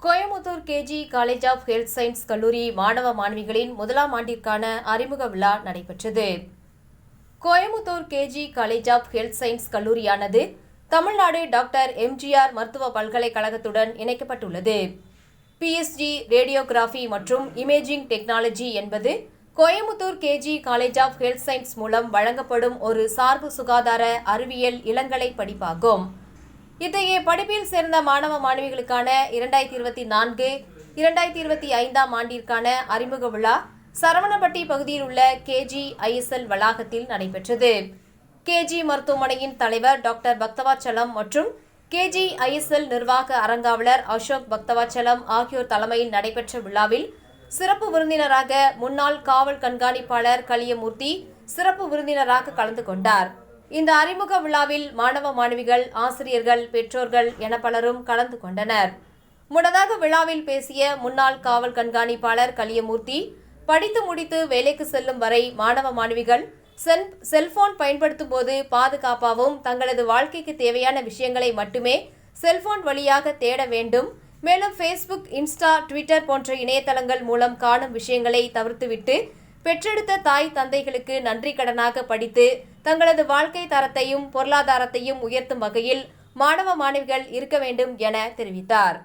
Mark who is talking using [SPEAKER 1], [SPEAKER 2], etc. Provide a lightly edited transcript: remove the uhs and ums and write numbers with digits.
[SPEAKER 1] Coimbatore KG college of health science கல்லூரி மாணவ மாணவிகளின் முதலாம் ஆண்டிற்கான அறிமுக விழா நடைபெற்றது. Coimbatore KG college of health science கல்லூரியானது தமிழ்நாடு டாக்டர் எம்ஜிஆர் மருத்துவ பல்கலைக்கழகத்துடன் இணைக்கப்பட்டுள்ளது. பிஎஸ்ஜி ரேடியோகிராஃபி மற்றும் இமேஜிங் டெக்னாலஜி என்பது Coimbatore KG college of health science மூலம் வழங்கப்படும் ஒரு சார்பு சுகாதார அறிவியல் இளங்கலை படிப்பாகும். இத்தகைய படிப்பில் சேர்ந்த மாணவ மாணவிகளுக்கான 2024-2025 ஆண்டிற்கான அறிமுக விழா சரவணப்பட்டி பகுதியில் உள்ள கேஜி ஐஎஸ்எல் வளாகத்தில் நடைபெற்றது. கேஜி மருத்துவமனையின் தலைவர் டாக்டர் பக்தவாச்சலம் மற்றும் கேஜி ஐஎஸ்எல் நிர்வாக அரங்காவலர் அசோக் பக்தவாச்சலம் ஆகியோர் தலைமையில் நடைபெற்ற விழாவில் சிறப்பு விருந்தினராக முன்னாள் காவல் கண்காணிப்பாளர் கலியமூர்த்தி சிறப்பு விருந்தினராக கலந்து கொண்டார். இந்த அறிமுக விழாவில் மாணவ மாணவிகள், ஆசிரியர்கள், பெற்றோர்கள் என பலரும் கலந்து கொண்டனர். முன்னதாக விழாவில் பேசிய முன்னாள் காவல் கண்காணிப்பாளர் கலியமூர்த்தி, படித்து முடித்து வேலைக்கு செல்லும் வரை மாணவ மாணவிகள் செல்போன் பயன்படுத்தும் போது பாதுகாப்பாகவும் தங்களது வாழ்க்கைக்கு தேவையான விஷயங்களை மட்டுமே செல்போன் வழியாக தேட வேண்டும். மேலும் ஃபேஸ்புக், இன்ஸ்டா, ட்விட்டர் போன்ற இணையதளங்கள் மூலம் காணும் விஷயங்களை தவிர்த்துவிட்டு பெற்றெடுத்த தாய் தந்தைகளுக்கு நன்றி கடனாக படித்து தங்களது வாழ்க்கை தரத்தையும் பொருளாதாரத்தையும் உயர்த்தும் வகையில் மாணவ மாணவிகள் இருக்க வேண்டும் என தெரிவித்தார்.